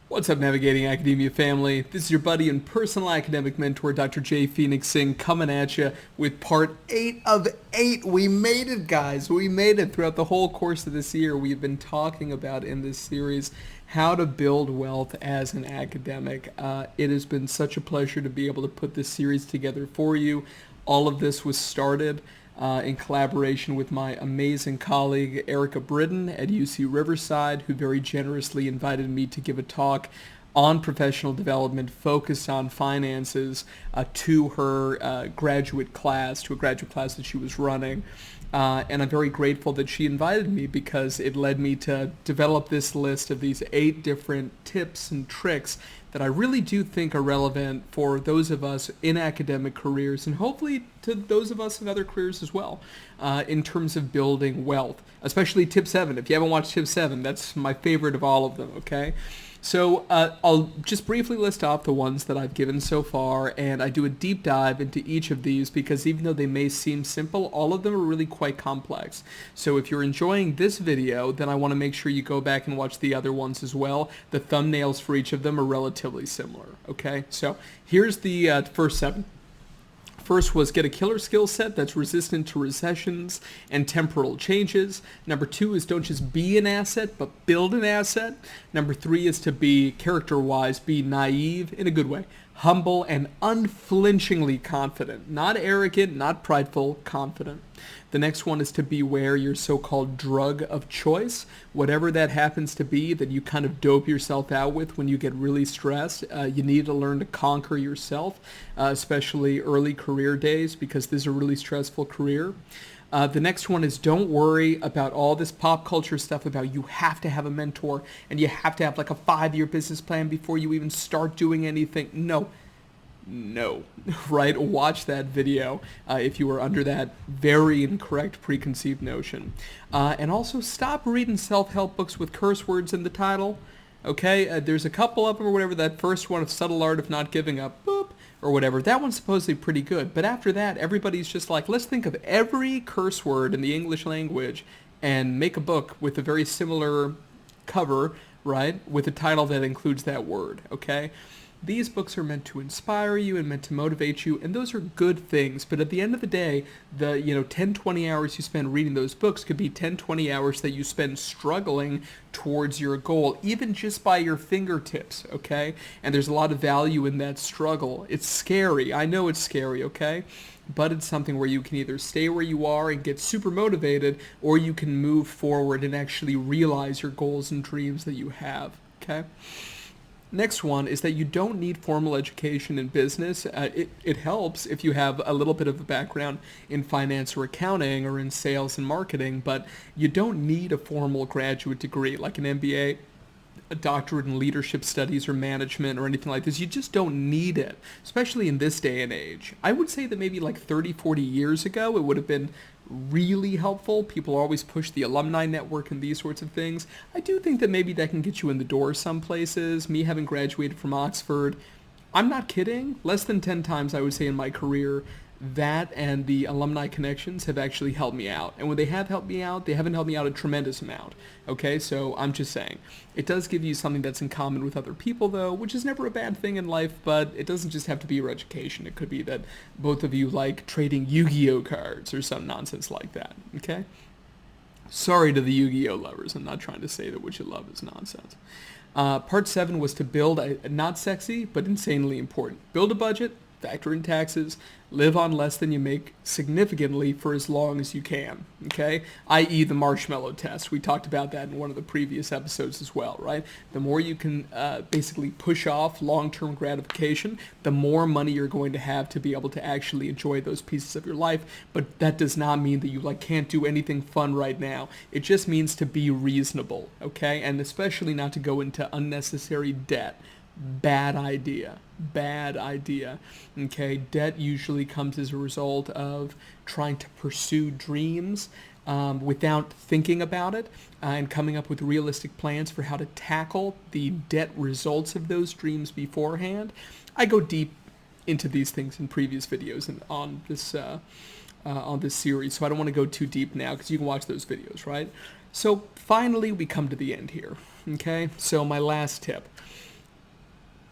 What's up, Navigating Academia family? This is your buddy and personal academic mentor, Dr. J. Phoenix Singh, coming at you with part 8 of 8. We made it, guys. We made it throughout the whole course of this year. We've been talking about in this series how to build wealth as an academic. It has been such a pleasure to be able to put this series together for you. All of this was started in collaboration with my amazing colleague Erica Britton at UC Riverside, who very generously invited me to give a talk on professional development focused on finances to her graduate class, to a graduate class that she was running. And I'm very grateful that she invited me because it led me to develop this list of these 8 different tips and tricks that I really do think are relevant for those of us in academic careers and hopefully to those of us in other careers as well in terms of building wealth, especially tip 7. If you haven't watched tip 7, that's my favorite of all of them, okay? So I'll just briefly list off the ones that I've given so far, and I do a deep dive into each of these because even though they may seem simple, all of them are really quite complex. So if you're enjoying this video, then I want to make sure you go back and watch the other ones as well. The thumbnails for each of them are relatively similar, okay? So here's the first 7. First was get a killer skill set that's resistant to recessions and temporal changes. Number 2 is don't just be an asset, but build an asset. Number 3 is to be, character-wise, be naive in a good way, humble and unflinchingly confident. Not arrogant, not prideful, confident. The next one is to beware your so-called drug of choice, whatever that happens to be that you kind of dope yourself out with when you get really stressed. You need to learn to conquer yourself, especially early career days, because this is a really stressful career. The next one is don't worry about all this pop culture stuff about you have to have a mentor and you have to have like a 5-year business plan before you even start doing anything. No, right? Watch that video if you are under that very incorrect preconceived notion. And also stop reading self-help books with curse words in the title. Okay, there's a couple of them or whatever. That first one of Subtle Art of Not Giving Up, boop, or whatever. That one's supposedly pretty good. But after that, everybody's just like, let's think of every curse word in the English language and make a book with a very similar cover, right, with a title that includes that word, okay? These books are meant to inspire you and meant to motivate you, and those are good things. But at the end of the day, the 10, 20 hours you spend reading those books could be 10, 20 hours that you spend struggling towards your goal, even just by your fingertips, okay? And there's a lot of value in that struggle. It's scary. I know it's scary, okay? But it's something where you can either stay where you are and get super motivated, or you can move forward and actually realize your goals and dreams that you have, okay? Next one is that you don't need formal education in business. It helps if you have a little bit of a background in finance or accounting or in sales and marketing, but you don't need a formal graduate degree like an MBA, a doctorate in leadership studies or management or anything like this. You just don't need it, especially in this day and age. I would say that maybe like 30, 40 years ago, it would have been really helpful. People always push the alumni network and these sorts of things. I do think that maybe that can get you in the door some places. Me having graduated from Oxford, I'm not kidding, less than 10 times I would say in my career, that and the alumni connections have actually helped me out. And when they have helped me out, they haven't helped me out a tremendous amount. Okay, so I'm just saying. It does give you something that's in common with other people, though, which is never a bad thing in life, but it doesn't just have to be your education. It could be that both of you like trading Yu-Gi-Oh cards or some nonsense like that, okay? Sorry to the Yu-Gi-Oh lovers. I'm not trying to say that what you love is nonsense. Part 7 was to build a not sexy, but insanely important. Build a budget, factor in taxes, live on less than you make significantly for as long as you can, okay? i.e. the marshmallow test. We talked about that in one of the previous episodes as well, right? The more you can basically push off long-term gratification, the more money you're going to have to be able to actually enjoy those pieces of your life. But that does not mean that you can't do anything fun right now. It just means to be reasonable, okay? And especially not to go into unnecessary debt. Bad idea. Okay, debt usually comes as a result of trying to pursue dreams without thinking about it and coming up with realistic plans for how to tackle the debt results of those dreams beforehand. I go deep into these things in previous videos and on this series, so I don't want to go too deep now because you can watch those videos, right? So finally, we come to the end here. Okay, so my last tip.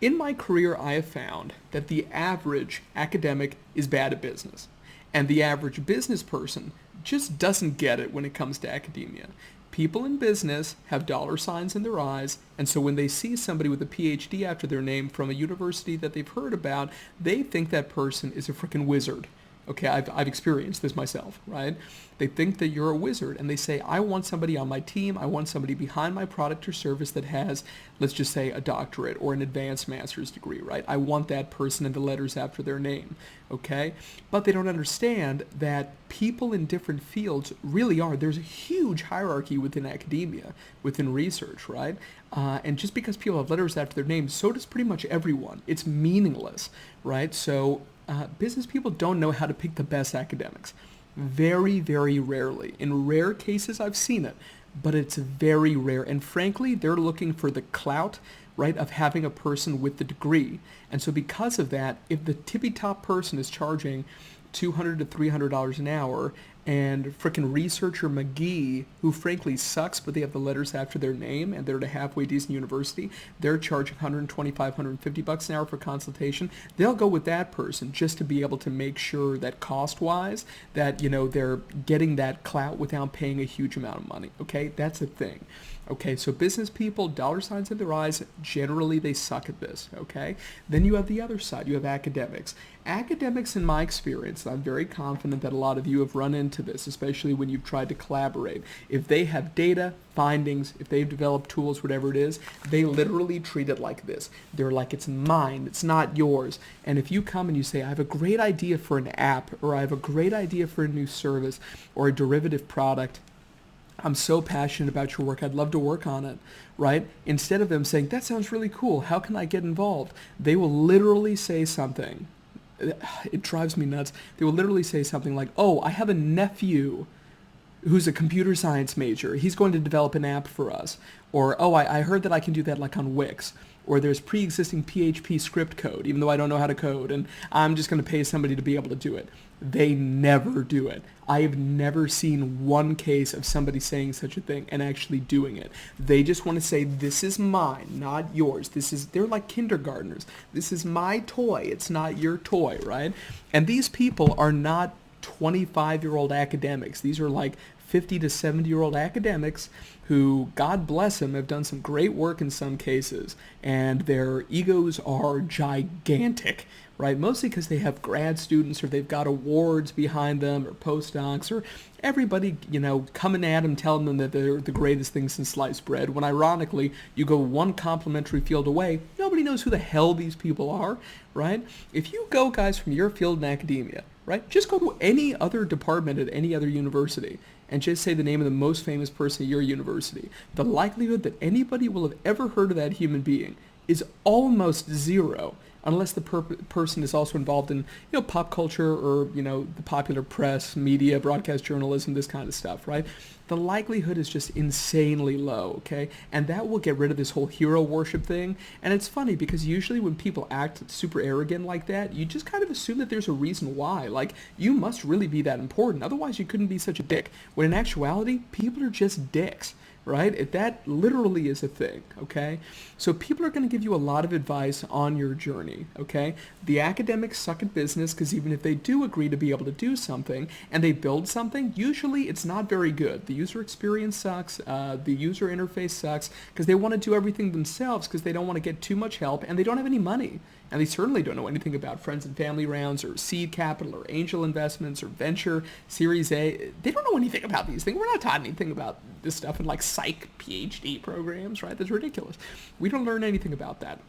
In my career, I have found that the average academic is bad at business, and the average business person just doesn't get it when it comes to academia. People in business have dollar signs in their eyes, and so when they see somebody with a PhD after their name from a university that they've heard about, they think that person is a freaking wizard. Okay, I've experienced this myself, right? They think that you're a wizard, and they say, I want somebody on my team, I want somebody behind my product or service that has, let's just say, a doctorate or an advanced master's degree, right? I want that person and the letters after their name, okay? But they don't understand that people in different fields really are. There's a huge hierarchy within academia, within research, right? And just because people have letters after their name, so does pretty much everyone. It's meaningless, right? So business people don't know how to pick the best academics. Very, very rarely. In rare cases, I've seen it, but it's very rare. And frankly, they're looking for the clout, right, of having a person with the degree. And so because of that, if the tippy-top person is charging $200 to $300 an hour, and frickin' researcher McGee, who frankly sucks, but they have the letters after their name, and they're at a halfway decent university, they're charging $125, $150 an hour for consultation. They'll go with that person just to be able to make sure that cost-wise, that, you know, they're getting that clout without paying a huge amount of money, okay? That's a thing. Okay, so business people, dollar signs in their eyes, generally they suck at this, okay? Then you have the other side, you have academics. Academics, in my experience, and I'm very confident that a lot of you have run into this, especially when you've tried to collaborate. If they have data, findings, if they've developed tools, whatever it is, they literally treat it like this. They're like, it's mine, it's not yours. And if you come and you say, I have a great idea for an app, or I have a great idea for a new service, or a derivative product, I'm so passionate about your work, I'd love to work on it, right? Instead of them saying, that sounds really cool, how can I get involved? They will literally say something. It drives me nuts. They will literally say something like, oh, I have a nephew who's a computer science major. He's going to develop an app for us. Or, oh, I heard that I can do that like on Wix. Or there's pre-existing PHP script code, even though I don't know how to code, and I'm just going to pay somebody to be able to do it. They never do it. I have never seen one case of somebody saying such a thing and actually doing it. They just want to say, this is mine, not yours. They're like kindergartners. This is my toy. It's not your toy, right? And these people are not 25-year-old academics. These are like 50 to 70-year-old academics who, God bless them, have done some great work in some cases, and their egos are gigantic, right? Mostly because they have grad students, or they've got awards behind them, or postdocs, or everybody, you know, coming at them, telling them that they're the greatest thing since sliced bread, when ironically, you go one complimentary field away, nobody knows who the hell these people are, right? If you go, guys, from your field in academia, right, just go to any other department at any other university, and just say the name of the most famous person at your university, the likelihood that anybody will have ever heard of that human being is almost zero, unless the person is also involved in, you know, pop culture, or, you know, the popular press, media, broadcast journalism, this kind of stuff, right? The likelihood is just insanely low, okay? And that will get rid of this whole hero worship thing. And it's funny because usually when people act super arrogant like that, you just kind of assume that there's a reason why. Like, you must really be that important. Otherwise, you couldn't be such a dick. When in actuality, people are just dicks, right? That literally is a thing, okay? So people are going to give you a lot of advice on your journey, okay? The academics suck at business because even if they do agree to be able to do something and they build something, usually it's not very good. The user experience sucks, the user interface sucks, because they want to do everything themselves because they don't want to get too much help, and they don't have any money. And they certainly don't know anything about friends and family rounds, or seed capital, or angel investments, or venture, Series A. They don't know anything about these things. We're not taught anything about this stuff in like psych PhD programs, right? That's ridiculous. We don't learn anything about that.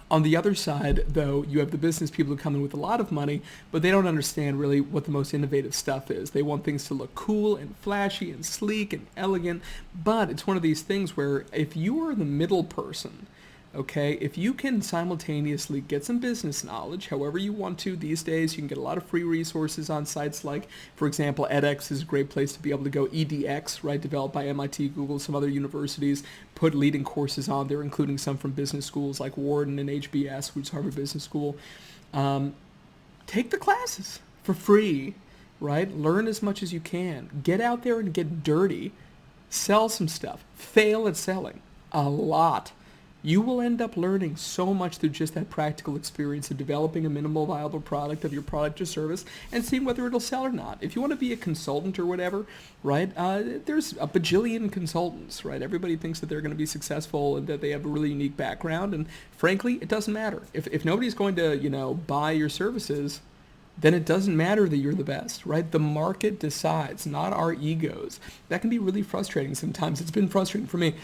On the other side, though, you have the business people who come in with a lot of money, but they don't understand really what the most innovative stuff is. They want things to look cool and flashy and sleek and elegant, but it's one of these things where if you are the middle person, okay, if you can simultaneously get some business knowledge, however you want to these days, you can get a lot of free resources on sites like, for example, edX is a great place to be able to go. EDX, right, developed by MIT, Google, some other universities, put leading courses on there, including some from business schools like Wharton and HBS, which is Harvard Business School. Take the classes for free, right? Learn as much as you can. Get out there and get dirty. Sell some stuff. Fail at selling. A lot. You will end up learning so much through just that practical experience of developing a minimal viable product of your product or service and seeing whether it'll sell or not. If you want to be a consultant or whatever, right, there's a bajillion consultants, right? Everybody thinks that they're going to be successful and that they have a really unique background, and frankly, it doesn't matter. If nobody's going to, buy your services, then it doesn't matter that you're the best, right? The market decides, not our egos. That can be really frustrating sometimes. It's been frustrating for me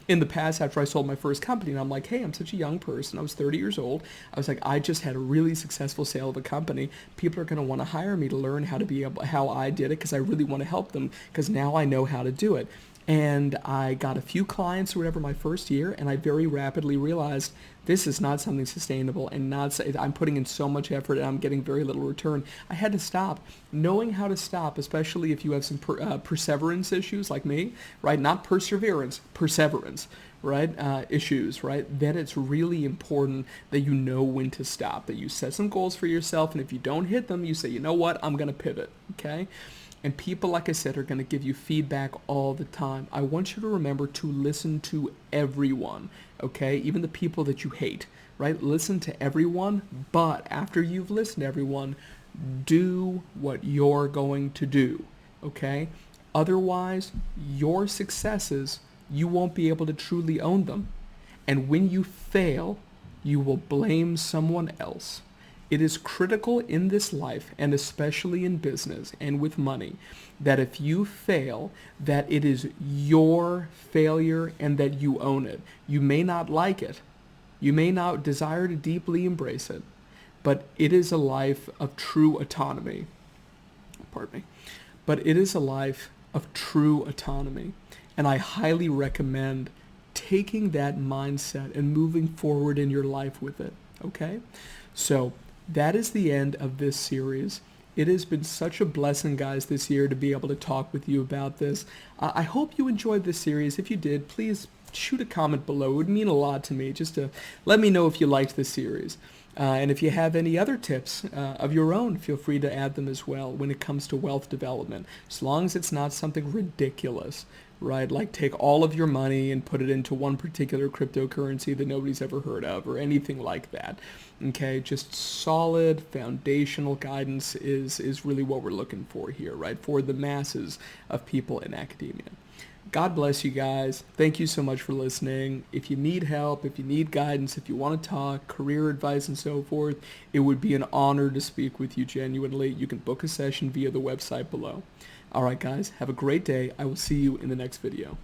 in the past after I sold my first company. And I'm like, hey, I'm such a young person. I was 30 years old. I was like, I just had a really successful sale of a company. People are going to want to hire me to learn how I did it because I really want to help them because now I know how to do it. And I got a few clients or whatever my first year, and I very rapidly realized this is not something sustainable and I'm putting in so much effort and I'm getting very little return. I had to stop. Knowing how to stop, especially if you have some perseverance issues like me, right? Not perseverance, perseverance, right? Issues, right? Then it's really important that you know when to stop, that you set some goals for yourself, and if you don't hit them, you say, you know what, I'm going to pivot, okay? And people, like I said, are going to give you feedback all the time. I want you to remember to listen to everyone, okay? Even the people that you hate, right? Listen to everyone, but after you've listened to everyone, do what you're going to do, okay? Otherwise, your successes, you won't be able to truly own them. And when you fail, you will blame someone else. It is critical in this life, and especially in business and with money, that if you fail, that it is your failure and that you own it. You may not like it. You may not desire to deeply embrace it, but it is a life of true autonomy. Pardon me. But it is a life of true autonomy, and I highly recommend taking that mindset and moving forward in your life with it, okay? So, that is the end of this series. It has been such a blessing, guys, this year to be able to talk with you about this. I hope you enjoyed this series. If you did, please shoot a comment below. It would mean a lot to me just to let me know if you liked this series. And if you have any other tips of your own, feel free to add them as well when it comes to wealth development, as long as it's not something ridiculous, right? Like take all of your money and put it into one particular cryptocurrency that nobody's ever heard of or anything like that. Okay, just solid foundational guidance is really what we're looking for here, right? For the masses of people in academia. God bless you guys. Thank you so much for listening. If you need help, if you need guidance, if you want to talk, career advice and so forth, it would be an honor to speak with you genuinely. You can book a session via the website below. All right, guys, have a great day. I will see you in the next video.